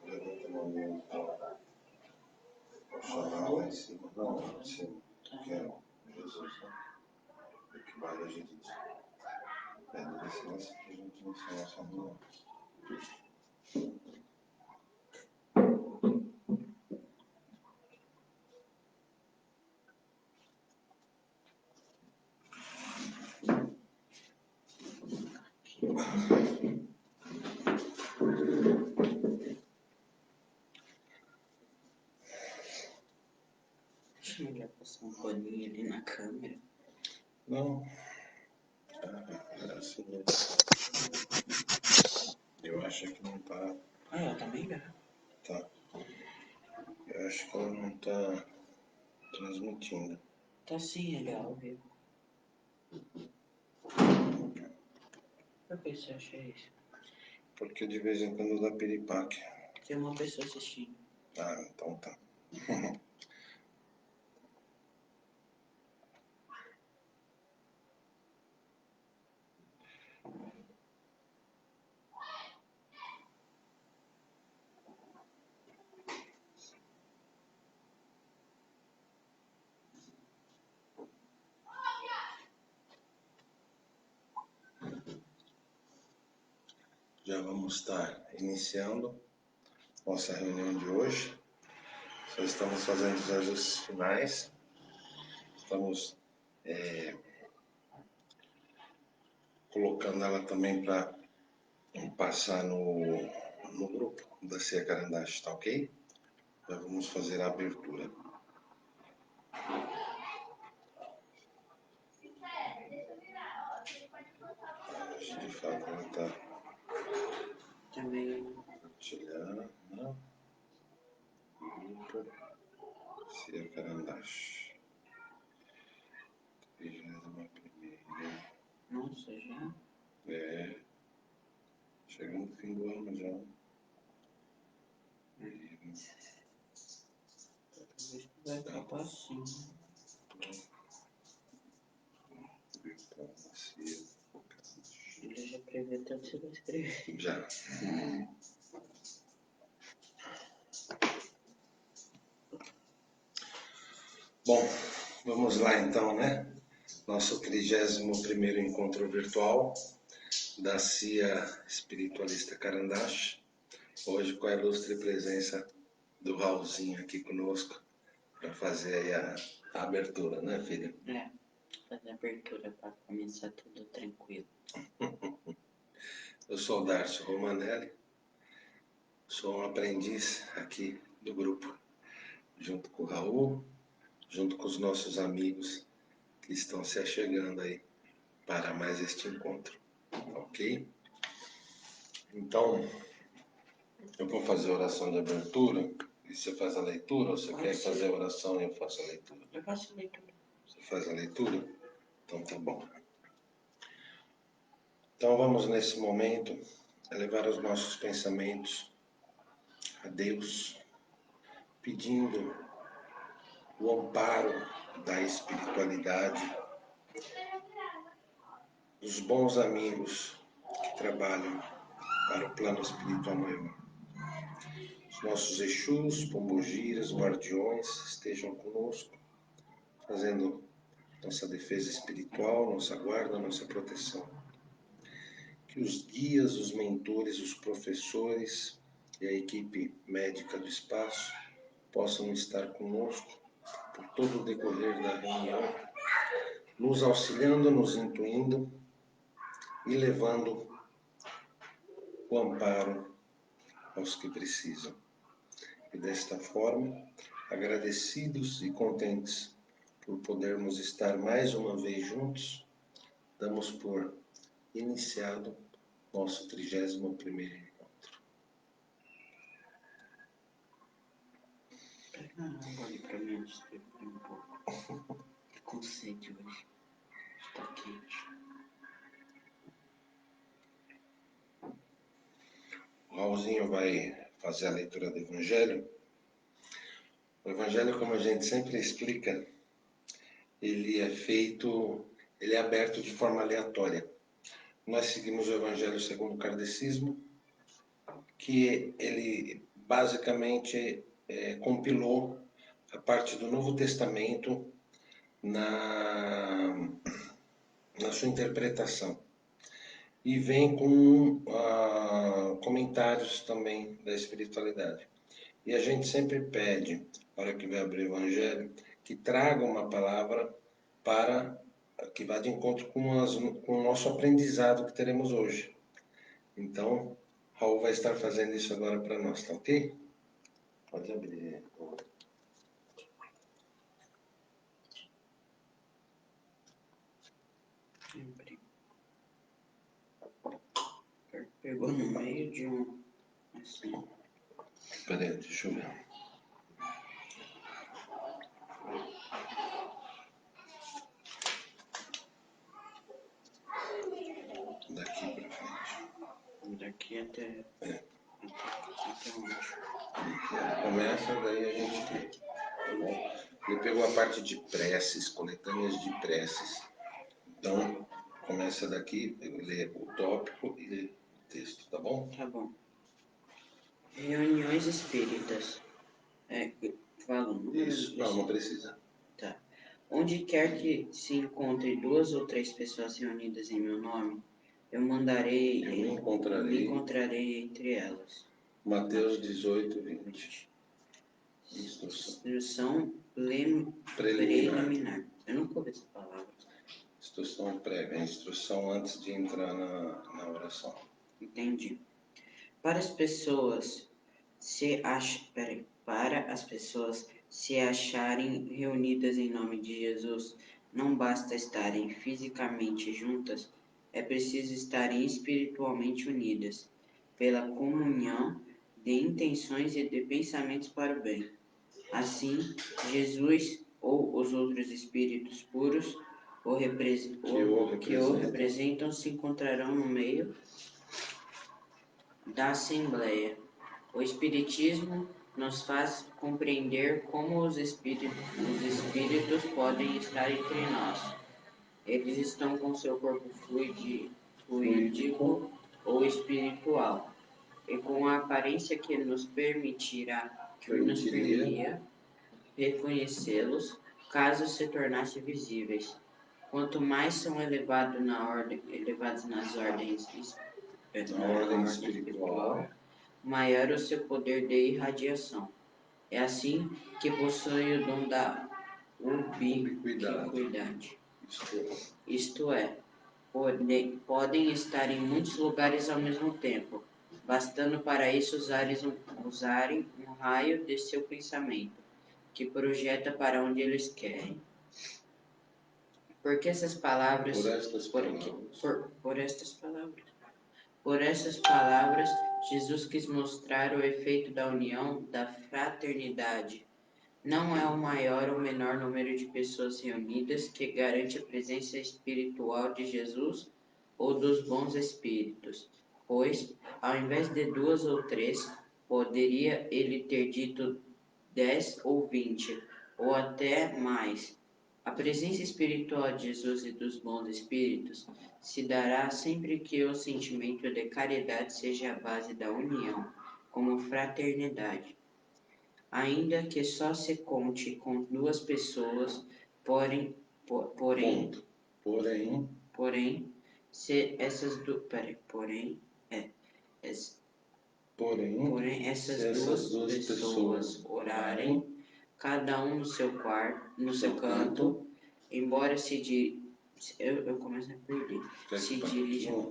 Levanta a mão para chamar lá em cima. Não, lá em cima. Que é Jesus, né? Equivale a Jesus. Pede licença que a gente inicia a nossa reunião. Melhor passar um paninho ali na câmera. Não. É assim mesmo. Eu acho que não tá. Ah, ela tá melhor. Tá. Eu acho que ela não tá transmitindo. Tá sim, ele é ao vivo. Por que você acha isso? Porque de vez em quando dá piripaque. Tem uma pessoa assistindo. Ah, então tá. Já vamos estar iniciando nossa reunião de hoje. Só estamos fazendo os ajustes finais. Estamos colocando ela também para passar no grupo da Cia Carandache, tá ok? Já vamos fazer a abertura. De fato, ela está Também. compartilhando. Grupo Cia Carandache. 31ª. Nossa, já? É. Chegando no fim do ano já. Talvez vai acabar assim. Ele já prevê até o que você vai escrever. Já. Bom, vamos lá então, né? Nosso 31º encontro virtual da CIA Espiritualista Carandache. Hoje com a ilustre presença do Raulzinho aqui conosco para fazer aí a abertura, né, filha? É, fazer a abertura para começar tudo tranquilo. Eu sou o Darcio Romanelli, sou um aprendiz aqui do grupo, junto com o Raul, junto com os nossos amigos que estão se achegando aí para mais este encontro, ok? Então, eu vou fazer a oração de abertura e você faz a leitura, ou você Pode quer ser. fazer a oração e eu faço a leitura? Eu faço a leitura. Você faz a leitura? Então tá bom. Então vamos nesse momento elevar os nossos pensamentos a Deus, pedindo o amparo da espiritualidade, dos bons amigos que trabalham para o plano espiritual maior. Os nossos Exus, Pombogiras, Guardiões estejam conosco, fazendo nossa defesa espiritual, nossa guarda, nossa proteção. Que os guias, os mentores, os professores e a equipe médica do espaço possam estar conosco por todo o decorrer da reunião, nos auxiliando, nos intuindo e levando o amparo aos que precisam. E desta forma, agradecidos e contentes por podermos estar mais uma vez juntos, damos por iniciado nosso 31º encontro. Pega uma água ali pra mim antes de beber um pouco. Que com sede hoje. Tá quente. O Raulzinho vai fazer a leitura do Evangelho. O Evangelho, como a gente sempre explica, ele é aberto de forma aleatória. Nós seguimos o Evangelho segundo o kardecismo, que ele basicamente compilou a parte do Novo Testamento na sua interpretação. E vem com comentários também da espiritualidade. E a gente sempre pede, na hora que vai abrir o Evangelho, que traga uma palavra para que vá de encontro com o nosso aprendizado que teremos hoje. Então, Raul vai estar fazendo isso agora para nós, tá ok? Pode abrir. Pegou no meio de um... assim. Peraí, deixa eu ver. Daqui para frente. Daqui até... até onde? Começa, daí a gente vê, tá bom? Ele pegou a parte de preces, coletâneas de preces. Então, começa daqui, lê o tópico e lê o texto, tá bom? Tá bom. Reuniões espíritas. Fala o número? Isso, não precisa. Tá. Onde quer que se encontre 2 ou 3 pessoas reunidas em meu nome, eu me encontrarei entre elas. Mateus 18:20. Instrução preliminar. Eu nunca ouvi essa palavra. Instrução prévia, instrução antes de entrar na oração. Entendi. Para as pessoas se acharem reunidas em nome de Jesus, não basta estarem fisicamente juntas, é preciso estarem espiritualmente unidas, pela comunhão de intenções e de pensamentos para o bem. Assim, Jesus ou os outros espíritos puros que o representam se encontrarão no meio da Assembleia. O Espiritismo nos faz compreender como os espíritos podem estar entre nós. Eles estão com seu corpo fluídico ou espiritual, e com a aparência que nos permitiria reconhecê-los, caso se tornassem visíveis. Quanto mais são elevados nas ordens espiritual, maior o seu poder de irradiação. É assim que possui o dom da ubiquidade. Isto é, podem estar em muitos lugares ao mesmo tempo, bastando para isso usarem um raio de seu pensamento, que projeta para onde eles querem. Por estas palavras, Jesus quis mostrar o efeito da união, da fraternidade. Não é o maior ou menor número de pessoas reunidas que garante a presença espiritual de Jesus ou dos bons espíritos, pois, ao invés de 2 ou 3, poderia ele ter dito 10 ou 20, ou até mais. A presença espiritual de Jesus e dos bons espíritos se dará sempre que o sentimento de caridade seja a base da união, como fraternidade. Ainda que só se conte com 2 pessoas, porém, se essas duas pessoas orarem, cada um no seu canto, embora eu começo a perder. Se dirijam,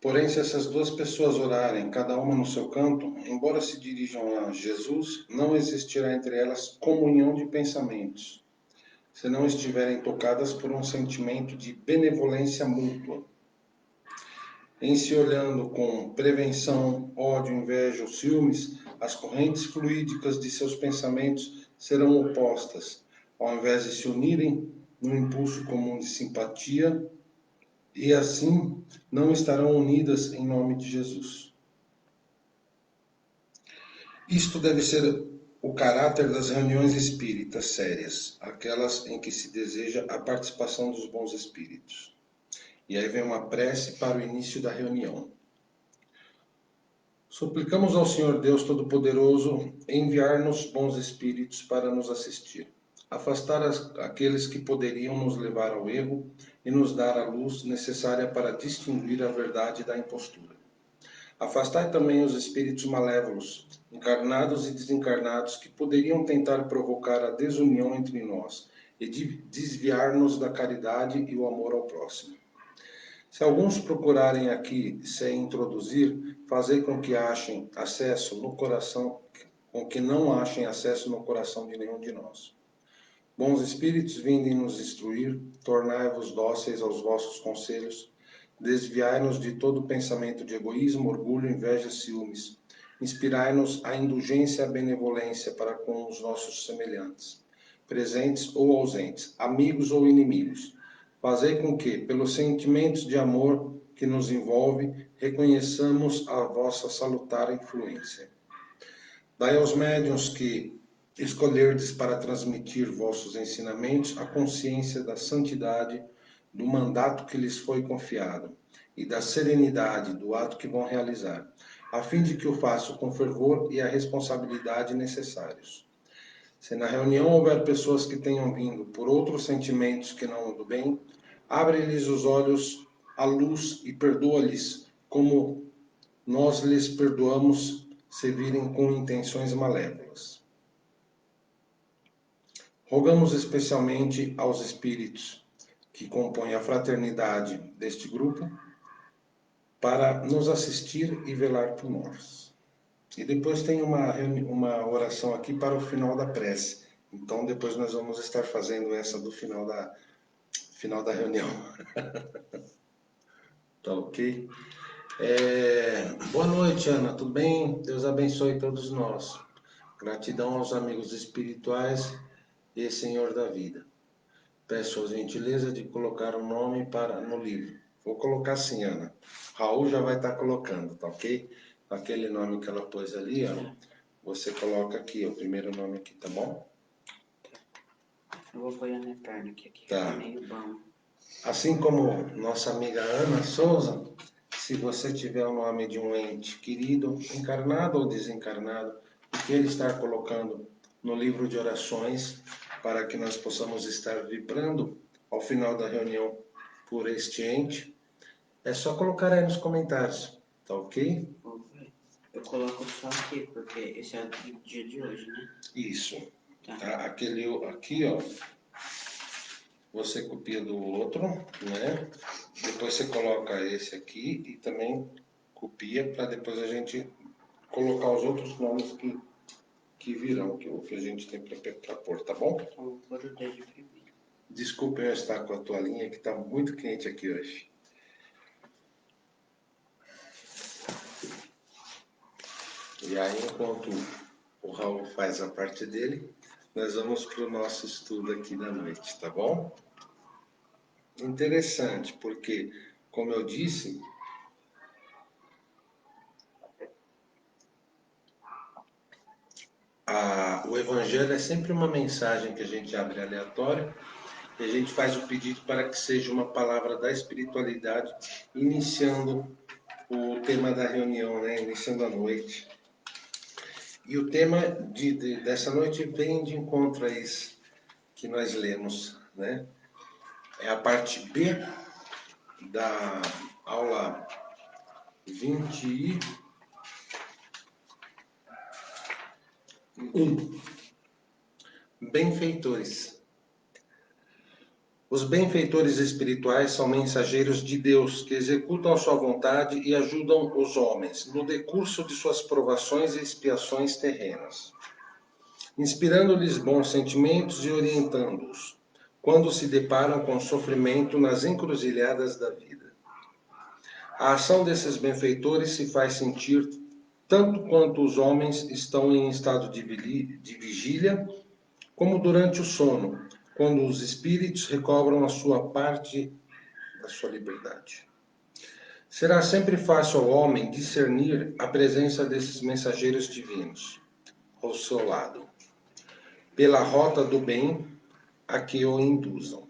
Porém, se essas 2 pessoas orarem, cada uma no seu canto, embora se dirijam a Jesus, não existirá entre elas comunhão de pensamentos, se não estiverem tocadas por um sentimento de benevolência mútua. Em se olhando com prevenção, ódio, inveja ou ciúmes, as correntes fluídicas de seus pensamentos serão opostas, ao invés de se unirem no impulso comum de simpatia, e assim não estarão unidas em nome de Jesus. Isto deve ser o caráter das reuniões espíritas sérias, aquelas em que se deseja a participação dos bons espíritos. E aí vem uma prece para o início da reunião. Suplicamos ao Senhor Deus Todo-Poderoso enviar-nos bons espíritos para nos assistir, afastar aqueles que poderiam nos levar ao erro e nos dar a luz necessária para distinguir a verdade da impostura. Afastai também os espíritos malévolos, encarnados e desencarnados, que poderiam tentar provocar a desunião entre nós e desviar-nos da caridade e o amor ao próximo. Se alguns procurarem aqui se introduzir, fazei com que achem acesso no coração, com que não achem acesso no coração de nenhum de nós. Bons espíritos, vindem nos instruir, tornai-vos dóceis aos vossos conselhos, desviai-nos de todo pensamento de egoísmo, orgulho, inveja, ciúmes. Inspirai-nos a indulgência e a benevolência para com os nossos semelhantes, presentes ou ausentes, amigos ou inimigos. Fazei com que, pelos sentimentos de amor que nos envolve, reconheçamos a vossa salutar influência. Dai aos médiuns que escolherdes para transmitir vossos ensinamentos a consciência da santidade do mandato que lhes foi confiado e da serenidade do ato que vão realizar, a fim de que o façam com fervor e a responsabilidade necessários. Se na reunião houver pessoas que tenham vindo por outros sentimentos que não o do bem, abre-lhes os olhos à luz e perdoa-lhes, como nós lhes perdoamos se virem com intenções malévolas. Rogamos especialmente aos espíritos que compõem a fraternidade deste grupo para nos assistir e velar por nós. E depois tem uma oração aqui para o final da prece. Então depois nós vamos estar fazendo essa do final da reunião. Tá ok? Boa noite, Ana. Tudo bem? Deus abençoe todos nós. Gratidão aos amigos espirituais e Senhor da vida. Peço a gentileza de colocar o nome no livro. Vou colocar sim, Ana. Raul já vai estar colocando, tá ok? Aquele nome que ela pôs ali, ó. Você coloca aqui, o primeiro nome aqui, tá bom? Eu vou apoiar minha perna aqui Tá. Fica meio bom. Assim como nossa amiga Ana Souza, se você tiver o nome de um ente querido, encarnado ou desencarnado, e queira estar colocando no livro de orações, para que nós possamos estar vibrando ao final da reunião por este ente, é só colocar aí nos comentários, tá ok? Eu coloco só aqui, porque esse é o dia de hoje, né? Isso. Tá. Aquele aqui, ó, você copia do outro, né? Depois você coloca esse aqui e também copia para depois a gente colocar os outros nomes que virão, que a gente tem para pôr, tá bom? Vou pôr o dedo primeiro. Desculpem eu estar com a toalhinha que está muito quente aqui hoje. E aí, enquanto o Raul faz a parte dele, nós vamos para o nosso estudo aqui da noite, tá bom? Interessante, porque, como eu disse, o Evangelho é sempre uma mensagem que a gente abre aleatório e a gente faz o pedido para que seja uma palavra da espiritualidade, iniciando o tema da reunião, né? Iniciando a noite. E o tema dessa noite vem de encontro a isso que nós lemos, né? É a parte B da aula 21. Benfeitores. Os benfeitores espirituais são mensageiros de Deus que executam a sua vontade e ajudam os homens no decurso de suas provações e expiações terrenas, inspirando-lhes bons sentimentos e orientando-os quando se deparam com sofrimento nas encruzilhadas da vida. A ação desses benfeitores se faz sentir tanto quanto os homens estão em estado de vigília, como durante o sono, quando os espíritos recobram a sua parte da sua liberdade. Será sempre fácil ao homem discernir a presença desses mensageiros divinos ao seu lado, pela rota do bem a que o induzam.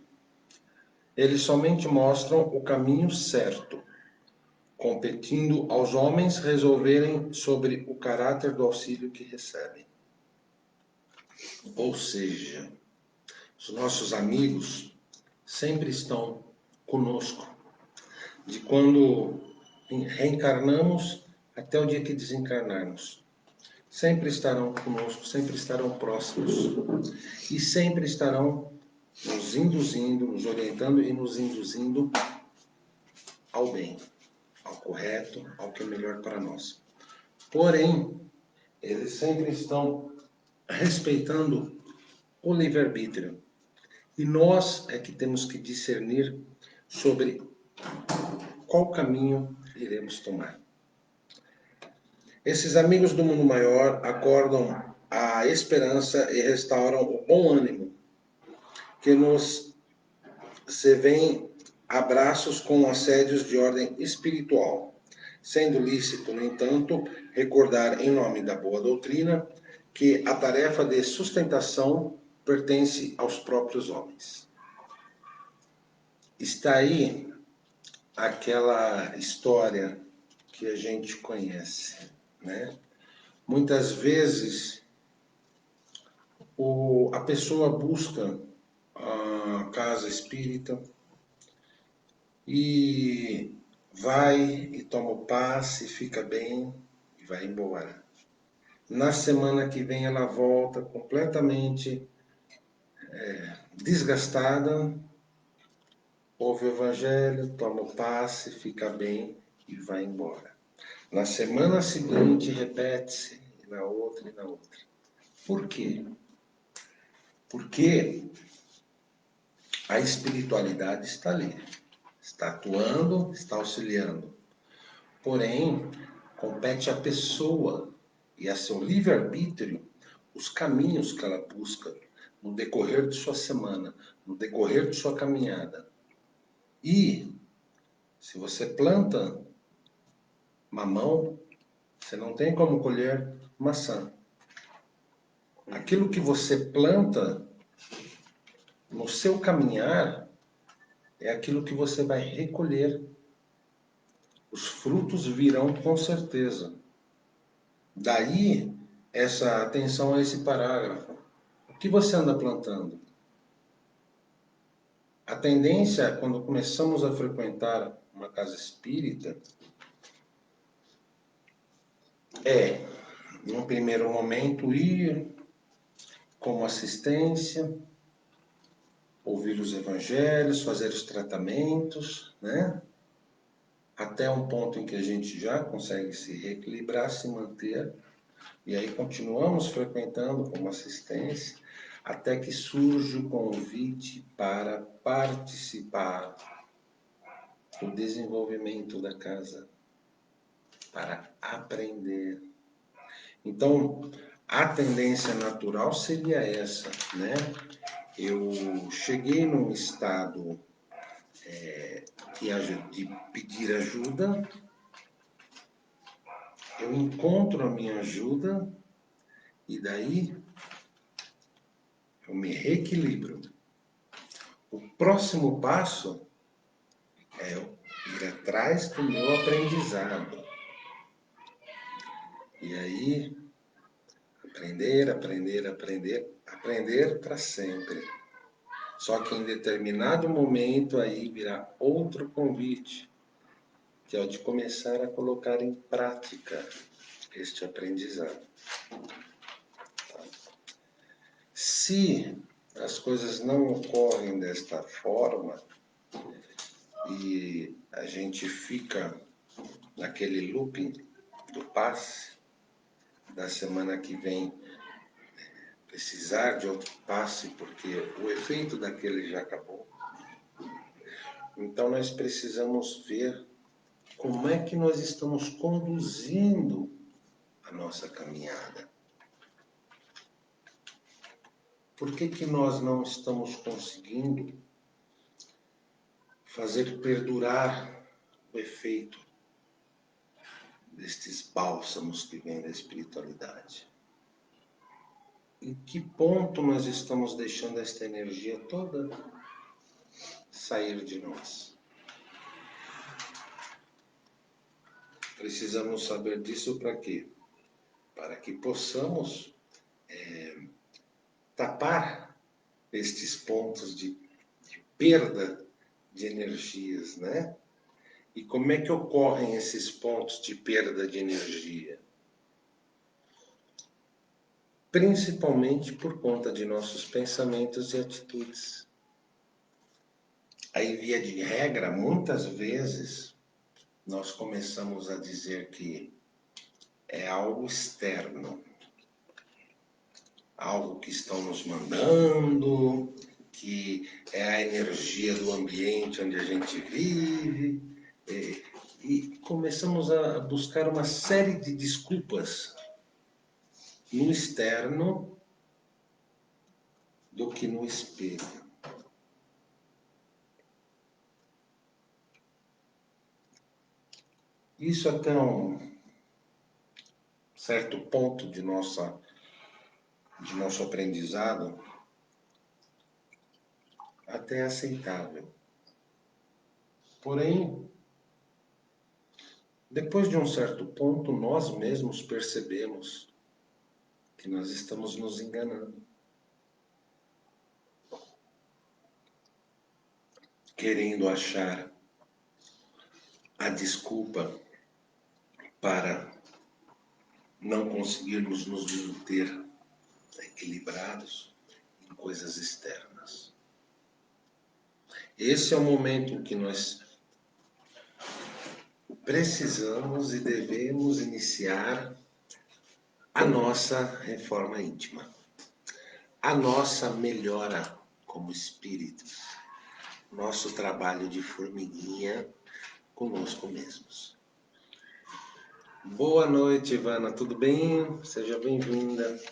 Eles somente mostram o caminho certo, competindo aos homens resolverem sobre o caráter do auxílio que recebem. Ou seja, os nossos amigos sempre estão conosco, de quando reencarnamos até o dia que desencarnarmos. Sempre estarão conosco, sempre estarão próximos e sempre estarão nos induzindo, nos orientando e nos induzindo ao bem, ao correto, ao que é melhor para nós. Porém, eles sempre estão respeitando o livre-arbítrio. E nós é que temos que discernir sobre qual caminho iremos tomar. Esses amigos do mundo maior acordam a esperança e restauram o bom ânimo que nos se vem abraços com assédios de ordem espiritual, sendo lícito, no entanto, recordar em nome da boa doutrina que a tarefa de sustentação pertence aos próprios homens. Está aí aquela história que a gente conhece, né? Muitas vezes a pessoa busca a casa espírita e vai e toma o passe, fica bem e vai embora. Na semana que vem ela volta completamente desgastada, ouve o evangelho, toma o passe, fica bem e vai embora. Na semana seguinte repete-se, e na outra e na outra. Por quê? Porque a espiritualidade está ali, está atuando, está auxiliando. Porém, compete à pessoa e a seu livre-arbítrio os caminhos que ela busca no decorrer de sua semana, no decorrer de sua caminhada. E se você planta mamão, você não tem como colher maçã. Aquilo que você planta no seu caminhar é aquilo que você vai recolher. Os frutos virão com certeza. Daí essa atenção a esse parágrafo. O que você anda plantando? A tendência, quando começamos a frequentar uma casa espírita, é, num primeiro momento, ir como assistência, ouvir os evangelhos, fazer os tratamentos, né? Até um ponto em que a gente já consegue se reequilibrar, se manter, e aí continuamos frequentando como assistência, até que surge o convite para participar do desenvolvimento da casa, para aprender. Então, a tendência natural seria essa, né? Eu cheguei num estado de pedir ajuda, eu encontro a minha ajuda e daí eu me reequilibro. O próximo passo é eu ir atrás do meu aprendizado. E aí, aprender para sempre. Só que em determinado momento aí virá outro convite, que é o de começar a colocar em prática este aprendizado. Se as coisas não ocorrem desta forma e a gente fica naquele looping do passe, da semana que vem precisar de outro passe porque o efeito daquele já acabou. Então nós precisamos ver como é que nós estamos conduzindo a nossa caminhada. Por que nós não estamos conseguindo fazer perdurar o efeito destes bálsamos que vêm da espiritualidade? Em que ponto nós estamos deixando esta energia toda sair de nós. Precisamos saber disso para quê? Para que possamos tapar estes pontos de perda de energias, né? E como é que ocorrem esses pontos de perda de energia? Principalmente por conta de nossos pensamentos e atitudes. Aí, via de regra, muitas vezes nós começamos a dizer que é algo externo, algo que estão nos mandando, que é a energia do ambiente onde a gente vive, e começamos a buscar uma série de desculpas no externo do que no espelho. Isso até um certo ponto de nosso aprendizado até aceitável. Porém, depois de um certo ponto, nós mesmos percebemos que nós estamos nos enganando. Querendo achar a desculpa para não conseguirmos nos manter equilibrados em coisas externas. Esse é o momento em que nós precisamos e devemos iniciar a nossa reforma íntima, a nossa melhora como espírito, nosso trabalho de formiguinha conosco mesmos. Boa noite, Ivana, tudo bem? Seja bem-vinda.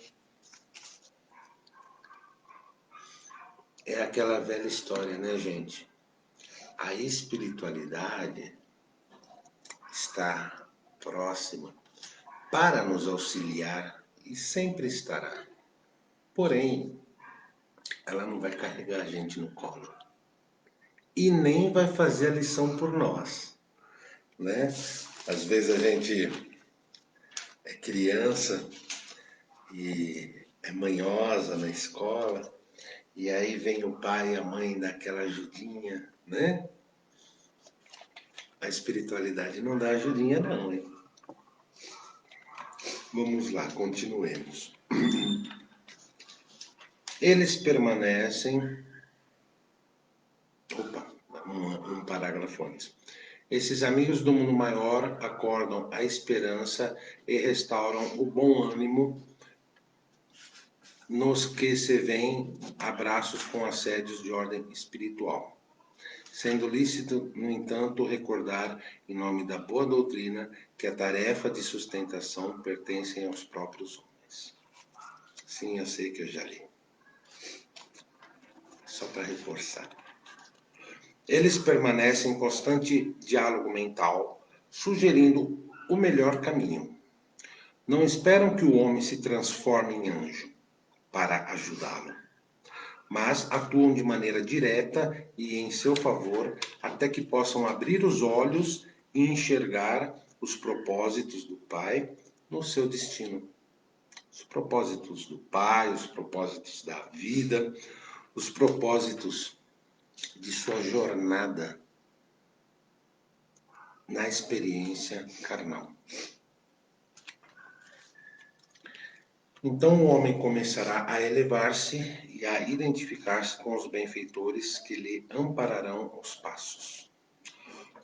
É aquela velha história, né, gente? A espiritualidade está próxima para nos auxiliar e sempre estará. Porém, ela não vai carregar a gente no colo. E nem vai fazer a lição por nós, né? Às vezes a gente é criança e é manhosa na escola, e aí vem o pai e a mãe daquela ajudinha, né? A espiritualidade não dá ajudinha não, hein? Vamos lá, continuemos. Eles permanecem... Opa, um parágrafo antes. Esses amigos do mundo maior acordam a esperança e restauram o bom ânimo nos que se veem abraços com assédios de ordem espiritual. Sendo lícito, no entanto, recordar, em nome da boa doutrina, que a tarefa de sustentação pertence aos próprios homens. Sim, eu sei que eu já li. Só para reforçar. Eles permanecem em constante diálogo mental, sugerindo o melhor caminho. Não esperam que o homem se transforme em anjo para ajudá-lo, mas atuam de maneira direta e em seu favor até que possam abrir os olhos e enxergar os propósitos do Pai no seu destino. Os propósitos do Pai, os propósitos da vida, os propósitos de sua jornada na experiência carnal. Então o homem começará a elevar-se e a identificar-se com os benfeitores que lhe ampararão os passos.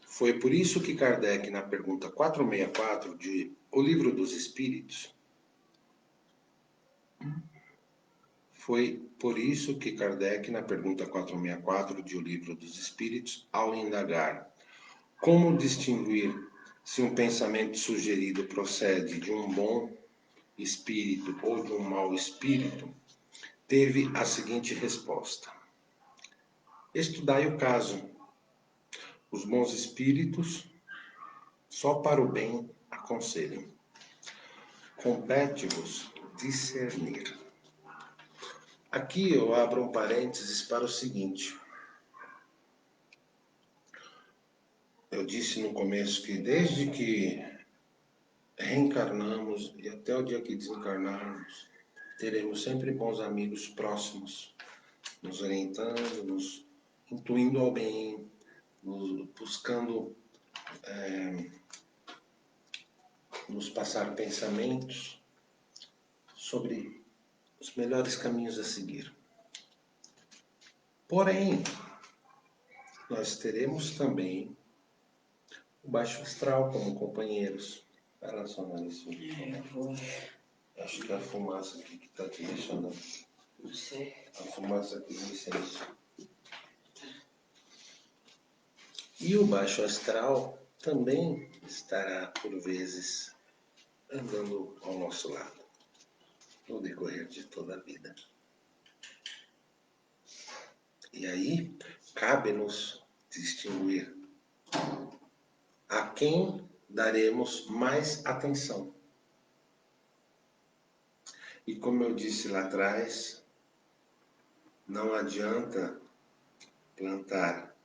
Foi por isso que Kardec, na pergunta 464 de O Livro dos Espíritos, ao indagar como distinguir se um pensamento sugerido procede de um bom espírito ou de um mau espírito, teve a seguinte resposta: estudai o caso. Os bons espíritos só para o bem aconselham. Compete-vos discernir. Aqui eu abro um parênteses para o seguinte: Eu disse no começo que desde que reencarnamos e até o dia que desencarnarmos, teremos sempre bons amigos próximos, nos orientando, nos intuindo ao bem, nos buscando nos passar pensamentos sobre os melhores caminhos a seguir. Porém, nós teremos também o baixo astral como companheiros. Vai lá, Sonalice. Acho que é a fumaça aqui que está te deixando. Não sei. A fumaça aqui do incenso. E o baixo astral também estará, por vezes, andando ao nosso lado, no decorrer de toda a vida. E aí, cabe-nos distinguir a quem daremos mais atenção. E como eu disse lá atrás, não adianta plantar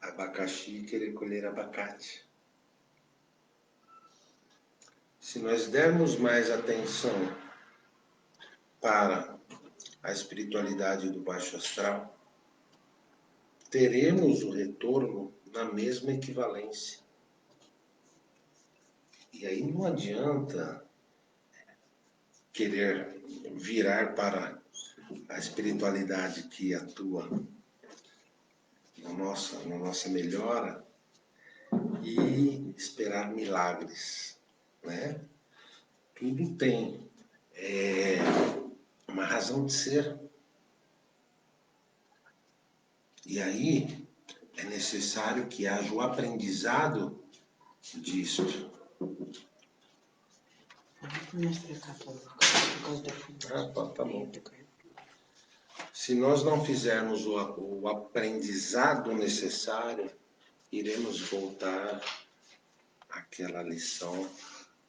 abacaxi e querer colher abacate. Se nós dermos mais atenção para a espiritualidade do baixo astral, teremos o retorno na mesma equivalência. E aí não adianta querer virar para a espiritualidade que atua na nossa melhora e esperar milagres, né? Tudo tem uma razão de ser. E aí é necessário que haja o aprendizado disto. Mais pra cá, por causa da fumaça. Tá bom. Se nós não fizermos o aprendizado necessário, iremos voltar àquela lição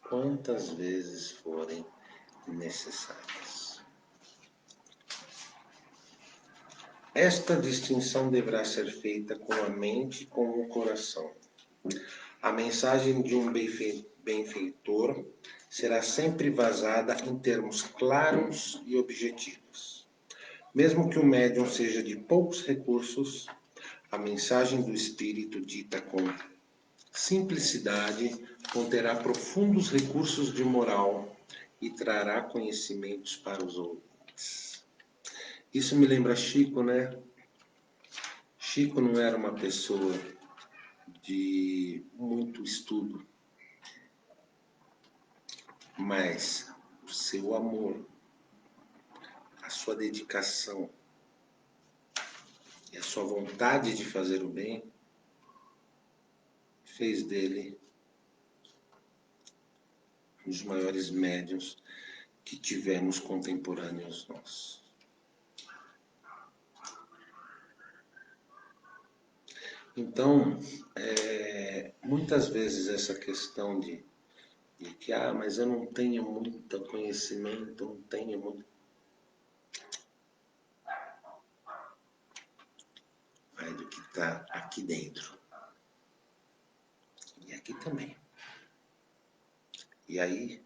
quantas vezes forem necessárias. Esta distinção deverá ser feita com a mente e com o coração. A mensagem de um benfeitor será sempre vazada em termos claros e objetivos. Mesmo que o médium seja de poucos recursos, a mensagem do espírito dita com simplicidade conterá profundos recursos de moral e trará conhecimentos para os ouvintes. Isso me lembra Chico, né? Chico não era uma pessoa de muito estudo, mas o seu amor, a sua dedicação e a sua vontade de fazer o bem fez dele um dos maiores médiuns que tivemos contemporâneos nossos. Então, muitas vezes essa questão de que, mas eu não tenho muito conhecimento, não tenho muito... Vai do que está aqui dentro. E aqui também. E aí,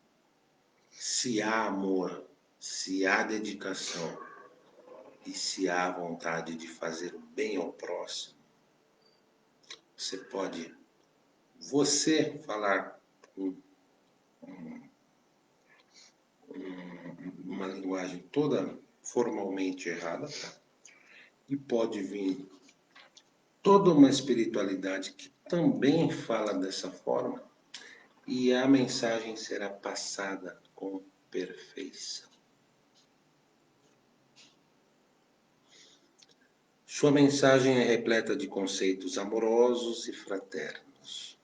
se há amor, se há dedicação e se há vontade de fazer o bem ao próximo, você pode, falar uma linguagem toda formalmente errada, e pode vir toda uma espiritualidade que também fala dessa forma, e a mensagem será passada com perfeição. Sua mensagem é repleta de conceitos amorosos e fraternos.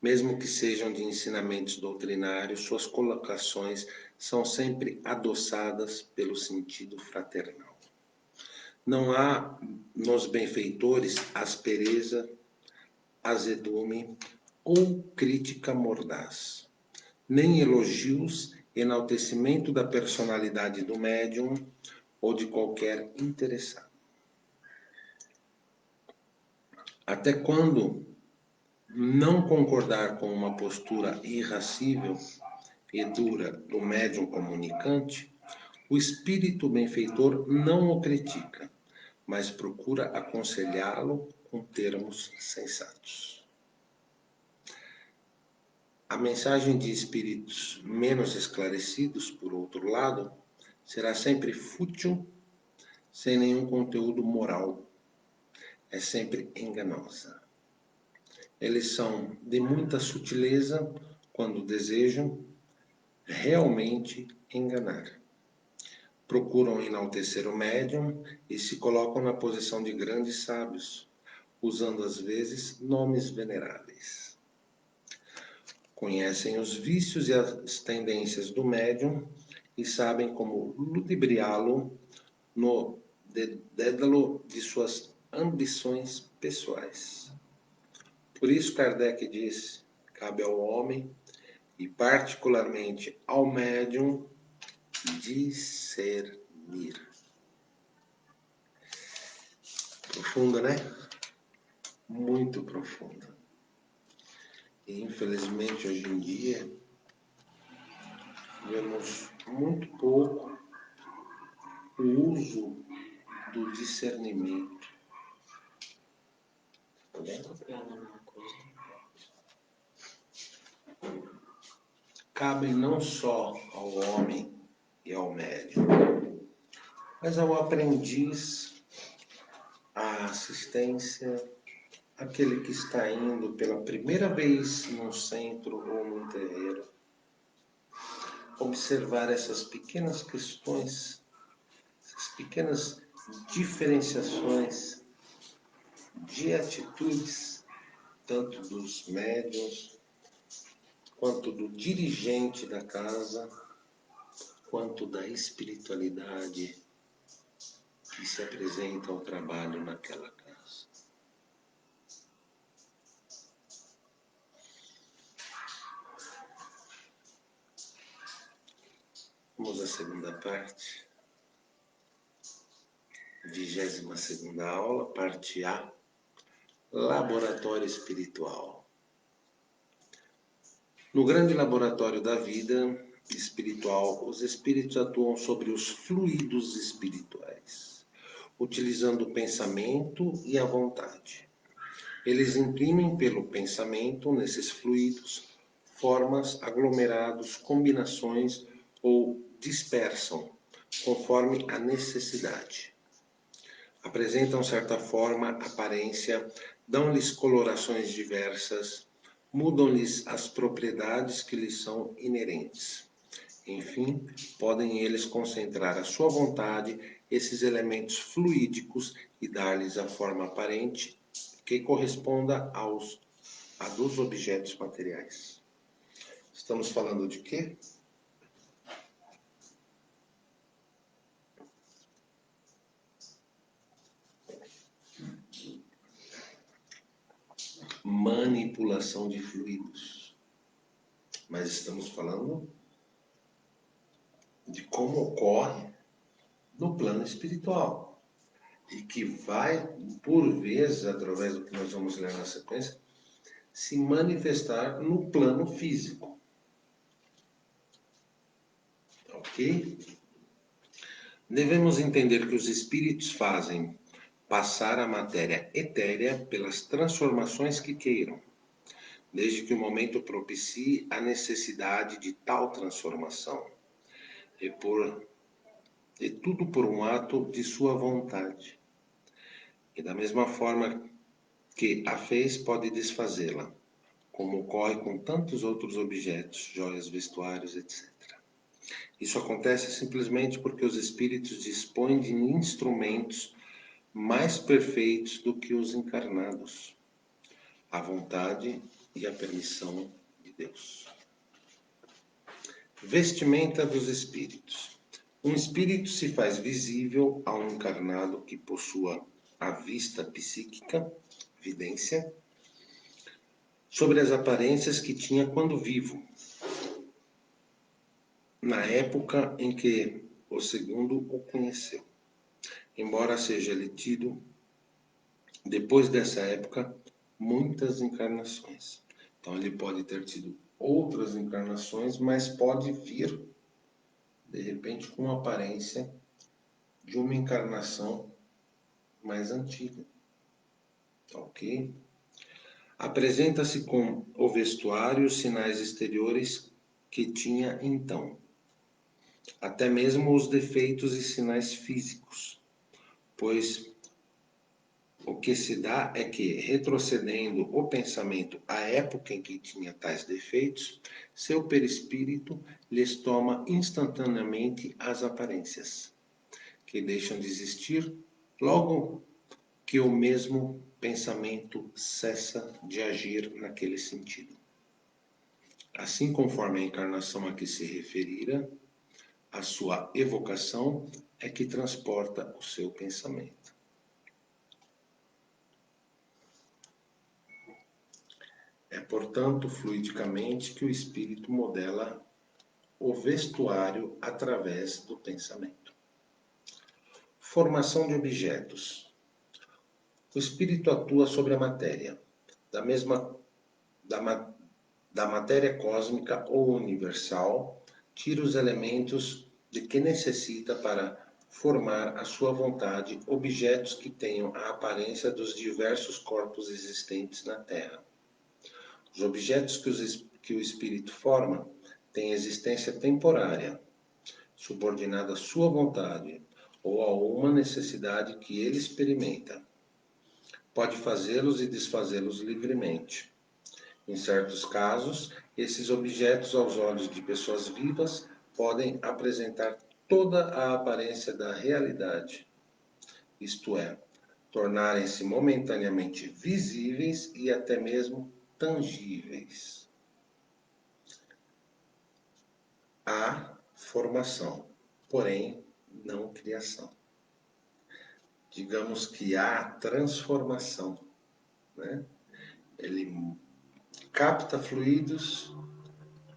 Mesmo que sejam de ensinamentos doutrinários, suas colocações são sempre adoçadas pelo sentido fraternal. Não há nos benfeitores aspereza, azedume ou crítica mordaz, nem elogios, enaltecimento da personalidade do médium ou de qualquer interessado. Até quando não concordar com uma postura irracível e dura do médium comunicante, o espírito benfeitor não o critica, mas procura aconselhá-lo com termos sensatos. A mensagem de espíritos menos esclarecidos, por outro lado, será sempre fútil, sem nenhum conteúdo moral. É sempre enganosa. Eles são de muita sutileza quando desejam realmente enganar. Procuram enaltecer o médium e se colocam na posição de grandes sábios, usando às vezes nomes veneráveis. Conhecem os vícios e as tendências do médium e sabem como ludibriá-lo no dédalo de suas ambições pessoais. Por isso Kardec disse, cabe ao homem, e particularmente ao médium, discernir. Profunda, né? Muito profunda. E infelizmente hoje em dia vemos muito pouco o uso do discernimento. Cabem não só ao homem e ao médium, mas ao aprendiz, à assistência, aquele que está indo pela primeira vez num centro ou num terreiro. Observar essas pequenas questões, essas pequenas diferenciações de atitudes, tanto dos médiuns, quanto do dirigente da casa, quanto da espiritualidade que se apresenta ao trabalho naquela casa. Vamos à segunda parte. 22ª aula, parte A, Laboratório Espiritual. No grande laboratório da vida espiritual, os espíritos atuam sobre os fluidos espirituais, utilizando o pensamento e a vontade. Eles imprimem pelo pensamento, nesses fluidos, formas, aglomerados, combinações ou dispersam, conforme a necessidade. Apresentam certa forma, aparência, dão-lhes colorações diversas, mudam-lhes as propriedades que lhes são inerentes. Enfim, podem eles concentrar a sua vontade, esses elementos fluídicos, e dar-lhes a forma aparente que corresponda a dos objetos materiais. Estamos falando de quê? Manipulação de fluidos. Mas estamos falando de como ocorre no plano espiritual. E que vai, por vezes, através do que nós vamos ler na sequência, se manifestar no plano físico. Ok? Devemos entender que os espíritos fazem passar a matéria etérea pelas transformações que queiram, desde que o momento propicie a necessidade de tal transformação, e tudo por um ato de sua vontade. E da mesma forma que a fez, pode desfazê-la, como ocorre com tantos outros objetos, joias, vestuários, etc. Isso acontece simplesmente porque os espíritos dispõem de instrumentos mais perfeitos do que os encarnados, a vontade e a permissão de Deus. Vestimenta dos espíritos. Um espírito se faz visível a um encarnado que possua a vista psíquica, vidência, sobre as aparências que tinha quando vivo, na época em que o segundo o conheceu. Embora seja ele tido, depois dessa época, muitas encarnações. Então ele pode ter tido outras encarnações, mas pode vir, de repente, com uma aparência de uma encarnação mais antiga. Ok? Apresenta-se com o vestuário e os sinais exteriores que tinha então, até mesmo os defeitos e sinais físicos, pois o que se dá é que, retrocedendo o pensamento à época em que tinha tais defeitos, seu perispírito lhes toma instantaneamente as aparências, que deixam de existir logo que o mesmo pensamento cessa de agir naquele sentido. Assim, conforme a encarnação a que se referira, a sua evocação é que transporta o seu pensamento. É, portanto, fluidicamente que o espírito modela o vestuário através do pensamento. Formação de objetos. O espírito atua sobre a matéria, da matéria cósmica ou universal, tira os elementos de que necessita para formar a sua vontade objetos que tenham a aparência dos diversos corpos existentes na Terra. Os objetos que o espírito forma têm existência temporária, subordinada à sua vontade ou a uma necessidade que ele experimenta. Pode fazê-los e desfazê-los livremente. Em certos casos, esses objetos, aos olhos de pessoas vivas, podem apresentar toda a aparência da realidade, isto é, tornarem-se momentaneamente visíveis e até mesmo tangíveis. Há formação, porém não criação. Digamos que há transformação, né? Ele capta fluidos,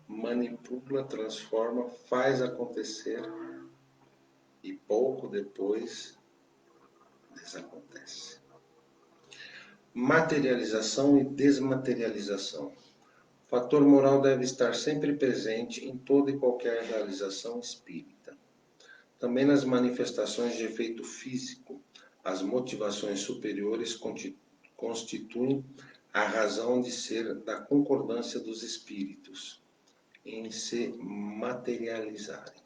manipula, transforma, faz acontecer e pouco depois desacontece. Materialização e desmaterialização. O fator moral deve estar sempre presente em toda e qualquer realização espírita. Também nas manifestações de efeito físico, as motivações superiores constituem a razão de ser da concordância dos espíritos em se materializarem.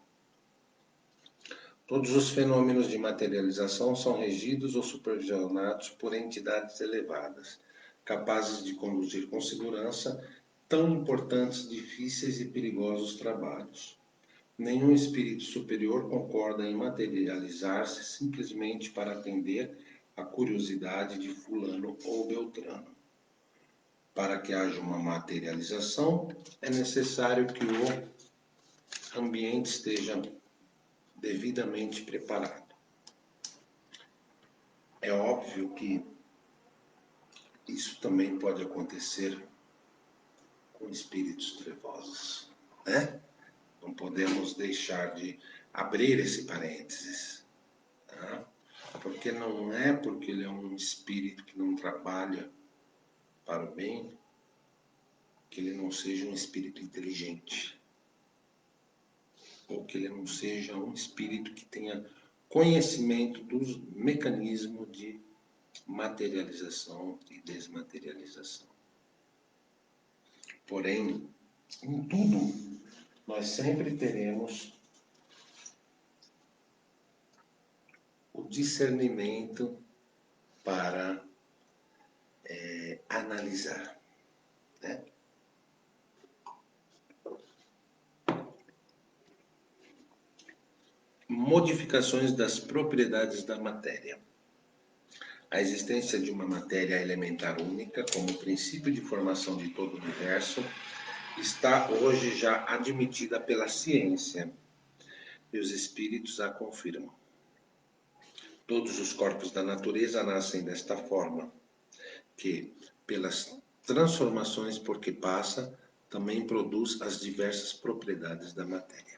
Todos os fenômenos de materialização são regidos ou supervisionados por entidades elevadas, capazes de conduzir com segurança tão importantes, difíceis e perigosos trabalhos. Nenhum espírito superior concorda em materializar-se simplesmente para atender à curiosidade de fulano ou beltrano. Para que haja uma materialização, é necessário que o ambiente esteja devidamente preparado. É óbvio que isso também pode acontecer com espíritos trevosos, né? Não podemos deixar de abrir esse parênteses, tá? Porque não é porque ele é um espírito que não trabalha para o bem que ele não seja um espírito inteligente, ou que ele não seja um espírito que tenha conhecimento dos mecanismos de materialização e desmaterialização. Porém, em tudo, nós sempre teremos o discernimento para analisar, né? Modificações das propriedades da matéria. A existência de uma matéria elementar única, como princípio de formação de todo o universo, está hoje já admitida pela ciência, e os espíritos a confirmam. Todos os corpos da natureza nascem desta forma, que, pelas transformações por que passa, também produz as diversas propriedades da matéria.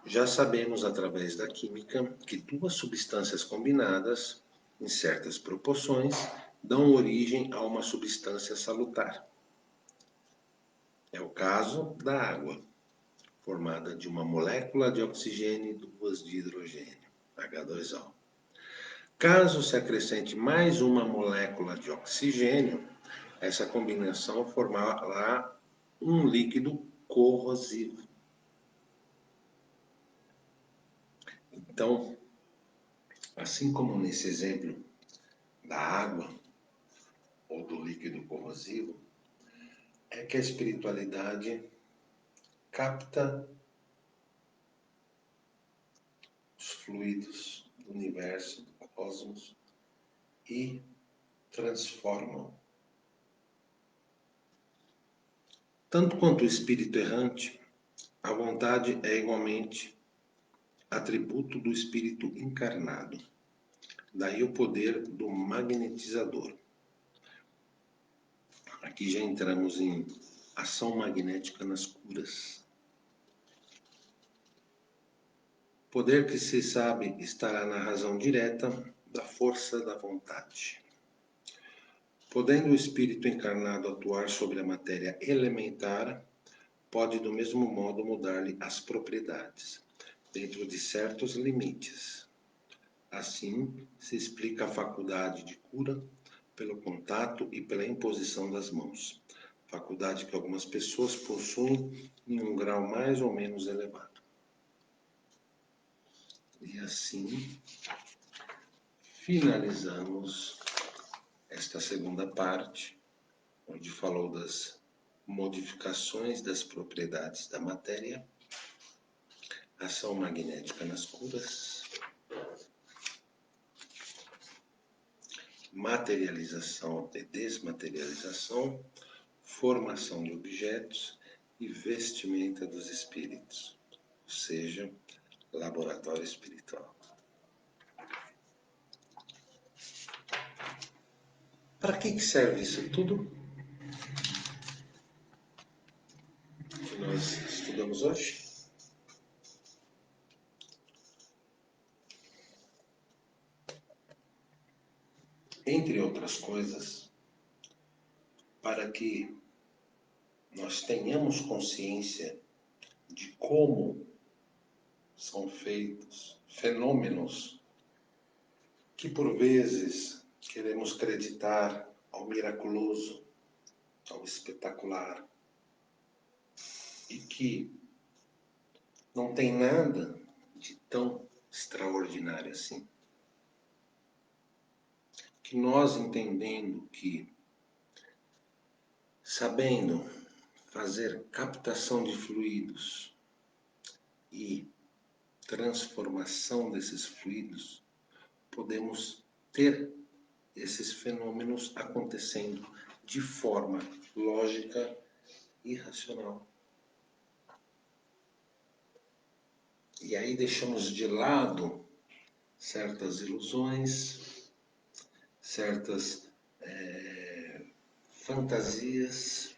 Já sabemos, através da química, que duas substâncias combinadas, em certas proporções, dão origem a uma substância salutar. É o caso da água, formada de uma molécula de oxigênio e duas de hidrogênio, H2O. Caso se acrescente mais uma molécula de oxigênio, essa combinação formará um líquido corrosivo. Então, assim como nesse exemplo da água ou do líquido corrosivo, é que a espiritualidade capta os fluidos do universo, do cosmos e transformam. Tanto quanto o espírito errante, a vontade é igualmente atributo do espírito encarnado. Daí o poder do magnetizador. Aqui já entramos em ação magnética nas curas. Poder que se sabe estará na razão direta da força da vontade. Podendo o espírito encarnado atuar sobre a matéria elementar, pode do mesmo modo mudar-lhe as propriedades, dentro de certos limites. Assim, se explica a faculdade de cura pelo contato e pela imposição das mãos, faculdade que algumas pessoas possuem em um grau mais ou menos elevado. E assim, finalizamos esta segunda parte, onde falou das modificações das propriedades da matéria, ação magnética nas curas, materialização e desmaterialização, formação de objetos e vestimenta dos espíritos, ou seja, laboratório espiritual. Para que serve isso tudo que nós estudamos hoje? Entre outras coisas, para que nós tenhamos consciência de como são feitos fenômenos que por vezes queremos acreditar ao miraculoso, ao espetacular, e que não tem nada de tão extraordinário assim. Que nós entendendo que, sabendo fazer captação de fluidos e transformação desses fluidos, podemos ter esses fenômenos acontecendo de forma lógica e racional. E aí deixamos de lado certas ilusões, certas fantasias,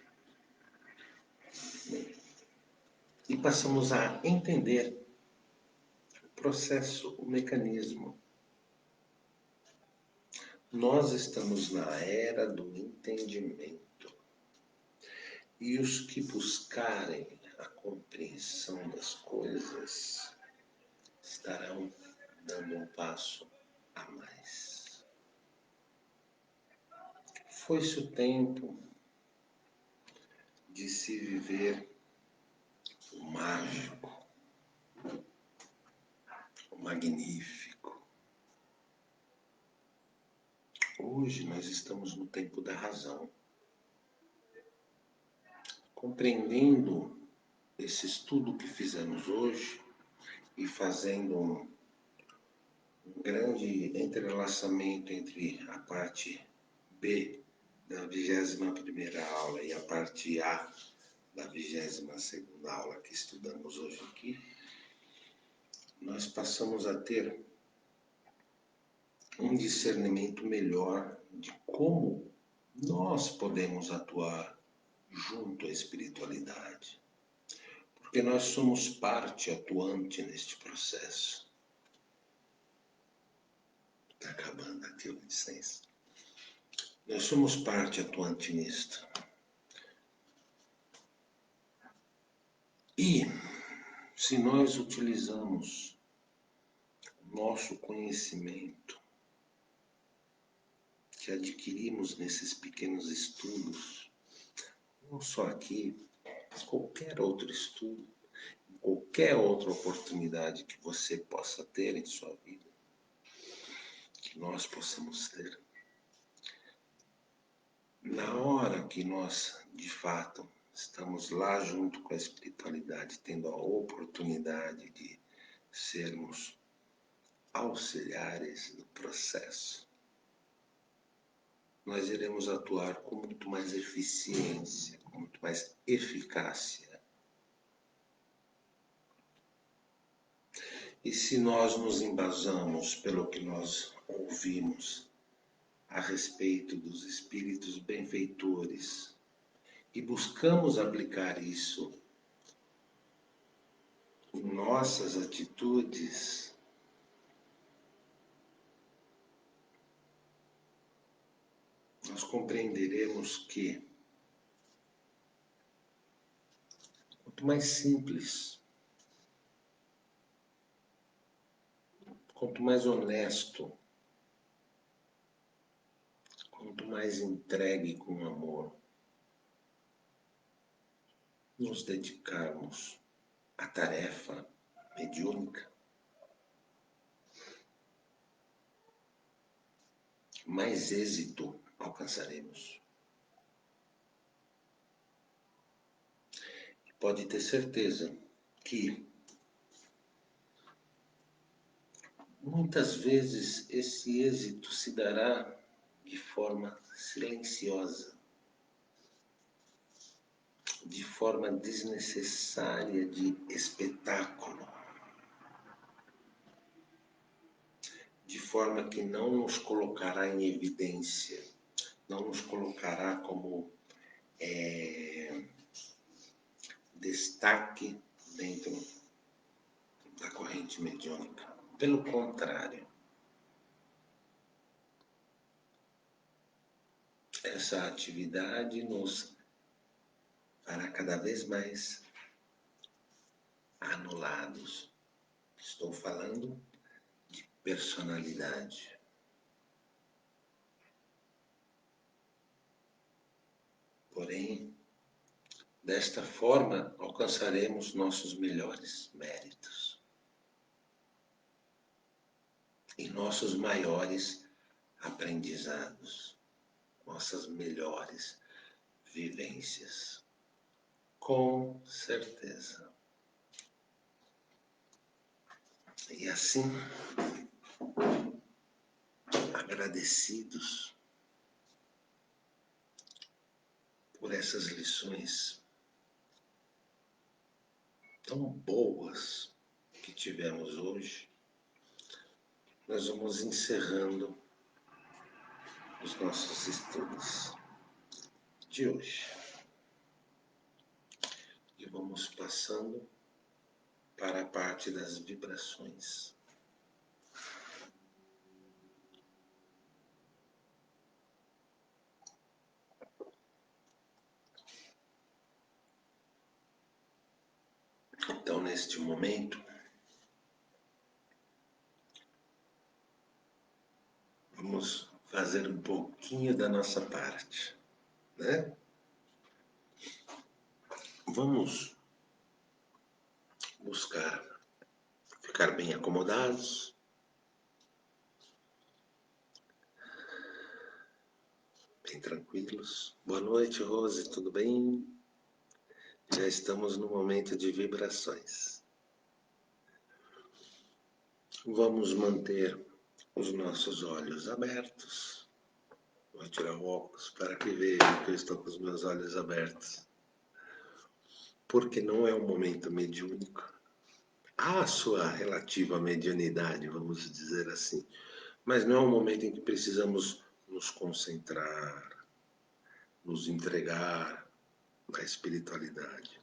e passamos a entender o processo, o mecanismo. Nós estamos na era do entendimento. E os que buscarem a compreensão das coisas estarão dando um passo a mais. Foi-se o tempo de se viver o mágico, o magnífico. Hoje nós estamos no tempo da razão. Compreendendo esse estudo que fizemos hoje e fazendo um grande entrelaçamento entre a parte B da 21ª aula e a parte A da 22ª aula que estudamos hoje aqui, nós passamos a ter um discernimento melhor de como nós podemos atuar junto à espiritualidade. Porque nós somos parte atuante neste processo. Está acabando aqui o licença. Nós somos parte atuante nisto. E se nós utilizamos nosso conhecimento que adquirimos nesses pequenos estudos, não só aqui, mas qualquer outro estudo, qualquer outra oportunidade que você possa ter em sua vida, que nós possamos ter, na hora que nós, de fato, estamos lá junto com a espiritualidade, tendo a oportunidade de sermos auxiliares do processo, nós iremos atuar com muito mais eficiência, com muito mais eficácia. E se nós nos embasamos pelo que nós ouvimos a respeito dos espíritos benfeitores e buscamos aplicar isso em nossas atitudes, nós compreenderemos que quanto mais simples, quanto mais honesto, quanto mais entregue com amor, nos dedicarmos à tarefa mediúnica, mais êxito alcançaremos. E pode ter certeza que muitas vezes esse êxito se dará de forma silenciosa, de forma desnecessária de espetáculo, de forma que não nos colocará em evidência, não nos colocará como destaque dentro da corrente mediúnica. Pelo contrário, essa atividade nos fará cada vez mais anulados. Estou falando de personalidade. Porém, desta forma, alcançaremos nossos melhores méritos e nossos maiores aprendizados, nossas melhores vivências. Com certeza. E assim, agradecidos por essas lições tão boas que tivemos hoje, nós vamos encerrando os nossos estudos de hoje. E vamos passando para a parte das vibrações. Então, neste momento, vamos fazer um pouquinho da nossa parte, né? Vamos buscar ficar bem acomodados, bem tranquilos. Boa noite, Rose, tudo bem? Já estamos no momento de vibrações. Vamos manter os nossos olhos abertos. Vou tirar o óculos para que vejam que eu estou com os meus olhos abertos. Porque não é um momento mediúnico. Há a sua relativa mediunidade, vamos dizer assim. Mas não é um momento em que precisamos nos concentrar, nos entregar na espiritualidade.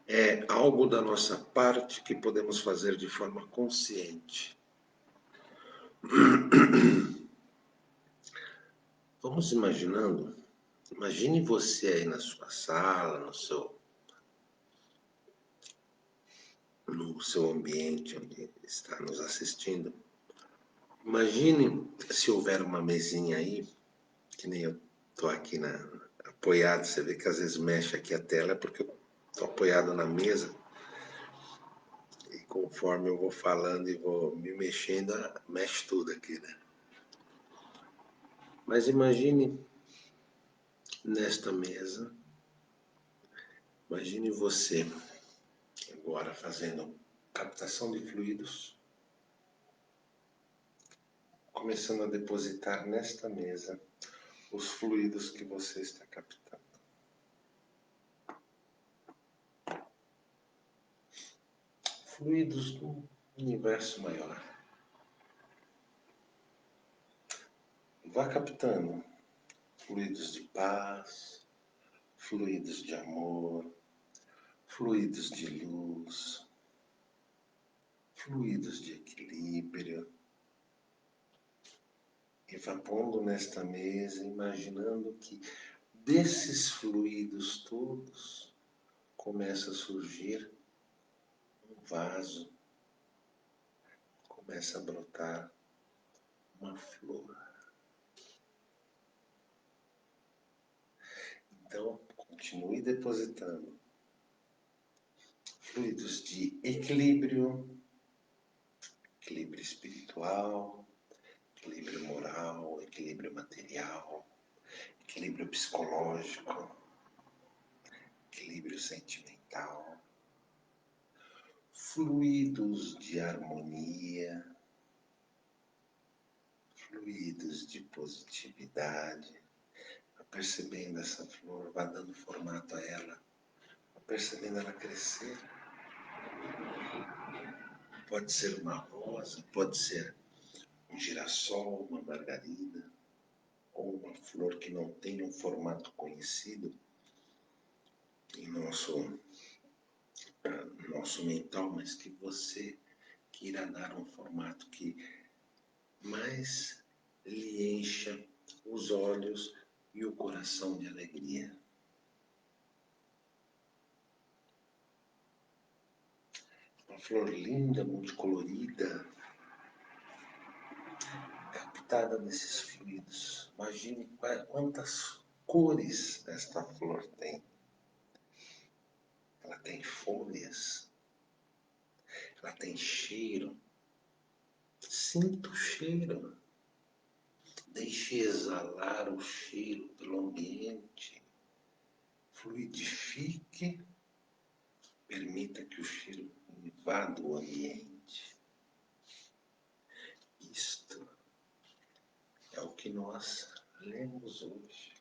É algo da nossa parte que podemos fazer de forma consciente. Vamos imaginando, imagine você aí na sua sala, no seu ambiente onde está nos assistindo. Imagine se houver uma mesinha aí, que nem eu estou aqui apoiado, você vê que às vezes mexe aqui a tela, é porque eu estou apoiado na mesa, e conforme eu vou falando e vou me mexendo, mexe tudo aqui, né? Mas imagine nesta mesa, imagine você agora fazendo captação de fluidos, começando a depositar nesta mesa os fluidos que você está captando. Fluidos do universo maior. Vá captando fluidos de paz, fluidos de amor, fluidos de luz, fluidos de equilíbrio. E vá pondo nesta mesa, imaginando que desses fluidos todos começa a surgir um vaso, começa a brotar uma flor. Então, continue depositando fluidos de equilíbrio, equilíbrio espiritual, equilíbrio moral, equilíbrio material, equilíbrio psicológico, equilíbrio sentimental, fluidos de harmonia, fluidos de positividade. Vá percebendo essa flor, vá dando formato a ela, vá percebendo ela crescer. Pode ser uma rosa, pode ser um girassol, uma margarida, ou uma flor que não tenha um formato conhecido em nosso mental, mas que você queira dar um formato que mais lhe encha os olhos e o coração de alegria. Uma flor linda, multicolorida, captada nesses fluidos. Imagine quantas cores esta flor tem. Ela tem folhas, ela tem cheiro. Sinta o cheiro. Deixe exalar o cheiro pelo ambiente. Fluidifique. Permita que o cheiro invada o ambiente. Isto é o que nós lemos hoje.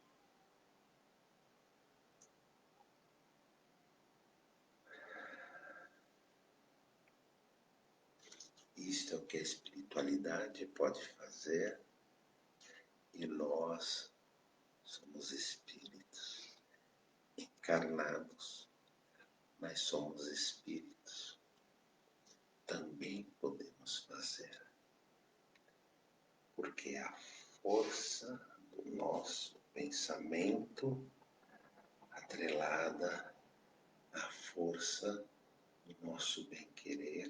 Isto é o que a espiritualidade pode fazer, e nós somos espíritos encarnados, mas somos espíritos. Também podemos fazer, porque a força do nosso pensamento atrelada à força do nosso bem-querer,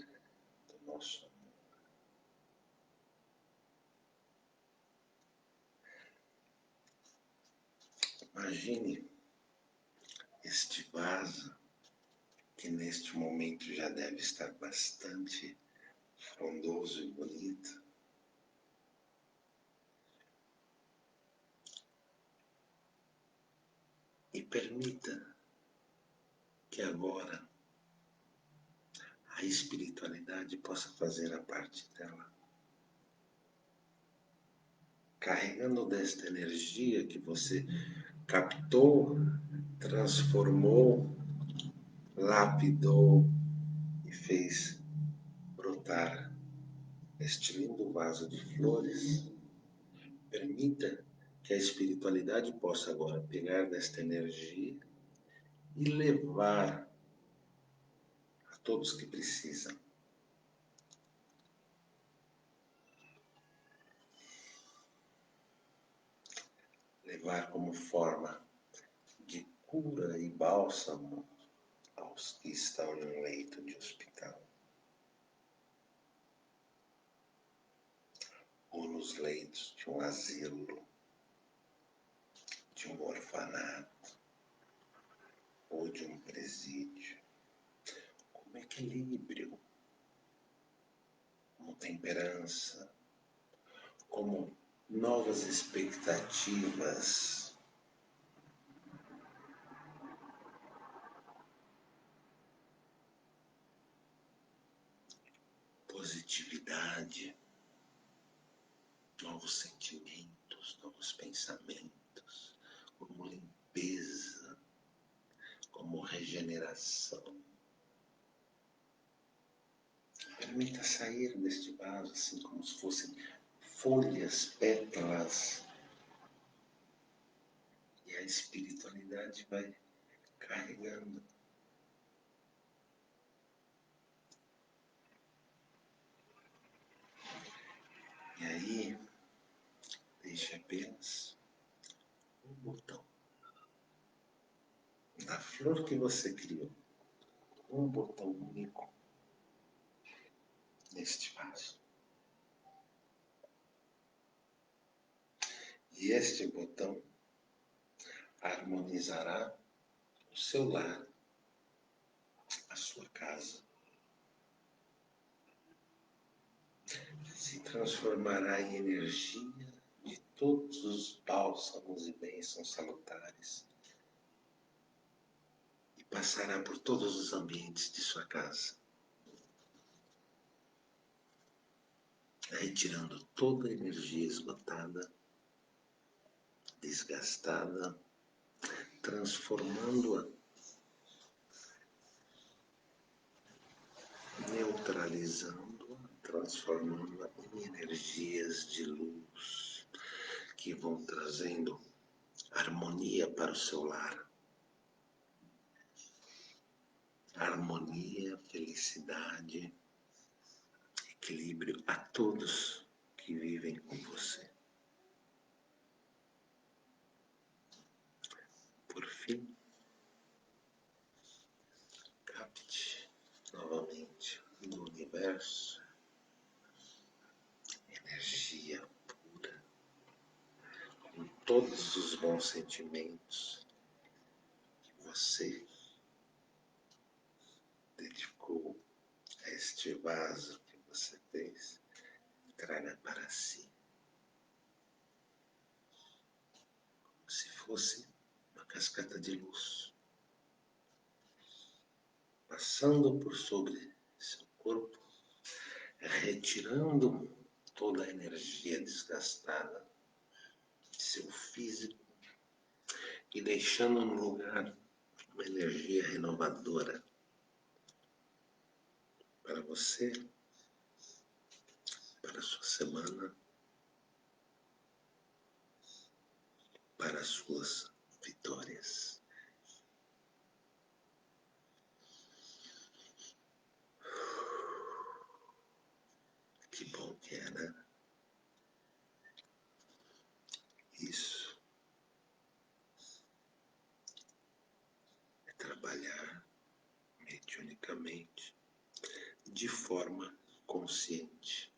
do nosso amor. Imagine este vaso, que neste momento já deve estar bastante frondoso e bonito. E permita que agora a espiritualidade possa fazer a parte dela. Carregando desta energia que você captou, transformou, lapidou e fez brotar este lindo vaso de flores, permita que a espiritualidade possa agora pegar desta energia e levar a todos que precisam. atuar como forma de cura e bálsamo aos que estão em um leito de hospital ou nos leitos de um asilo, de um orfanato ou de um presídio, como equilíbrio, como temperança, como novas expectativas. Positividade, novos sentimentos, novos pensamentos, como limpeza, como regeneração. Permita sair deste vaso assim como se fossem folhas, pétalas. E a espiritualidade vai carregando. E aí, deixe apenas um botão da flor que você criou. Um botão único neste vaso. E este botão harmonizará o seu lar, a sua casa. Se transformará em energia de todos os bálsamos e bênçãos salutares e passará por todos os ambientes de sua casa, retirando toda a energia esgotada, desgastada, transformando-a, neutralizando-a, transformando-a em energias de luz que vão trazendo harmonia para o seu lar. Harmonia, felicidade, equilíbrio a todos que vivem com você. Por fim, capte novamente do universo energia pura, com todos os bons sentimentos que você dedicou a este vaso que você fez, traga para si, como se fosse uma cascata de luz, passando por sobre seu corpo, retirando toda a energia desgastada de seu físico e deixando no lugar uma energia renovadora para você, para a sua semana, para as suas vitórias. Que bom que é, né? Isso é trabalhar mediunicamente de forma consciente.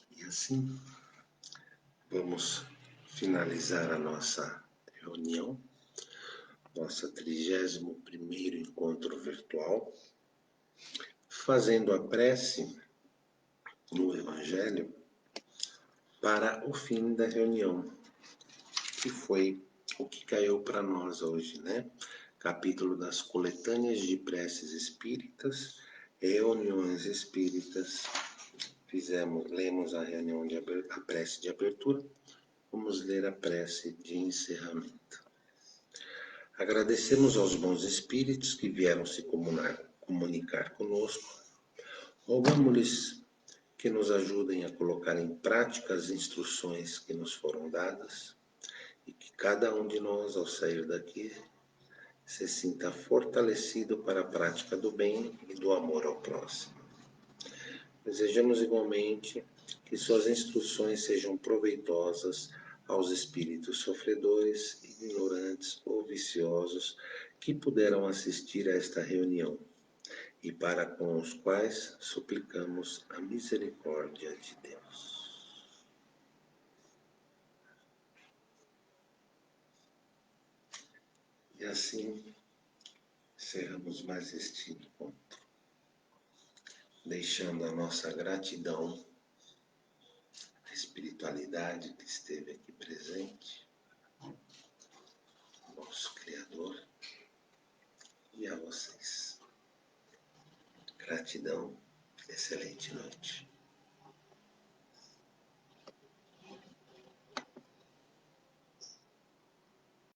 E assim, vamos finalizar a nossa reunião, nossa 31º encontro virtual, fazendo a prece no Evangelho para o fim da reunião, que foi o que caiu para nós hoje, né? Capítulo das coletâneas de preces espíritas, reuniões espíritas. Lemos a reunião a prece de abertura, vamos ler a prece de encerramento. Agradecemos aos bons espíritos que vieram se comunicar conosco. Rogamos-lhes que nos ajudem a colocar em prática as instruções que nos foram dadas e que cada um de nós, ao sair daqui, se sinta fortalecido para a prática do bem e do amor ao próximo. Desejamos igualmente que suas instruções sejam proveitosas aos espíritos sofredores, ignorantes ou viciosos que puderam assistir a esta reunião e para com os quais suplicamos a misericórdia de Deus. E assim encerramos mais este encontro, deixando a nossa gratidão à espiritualidade que esteve aqui presente, nosso Criador, e a vocês. Gratidão, excelente noite.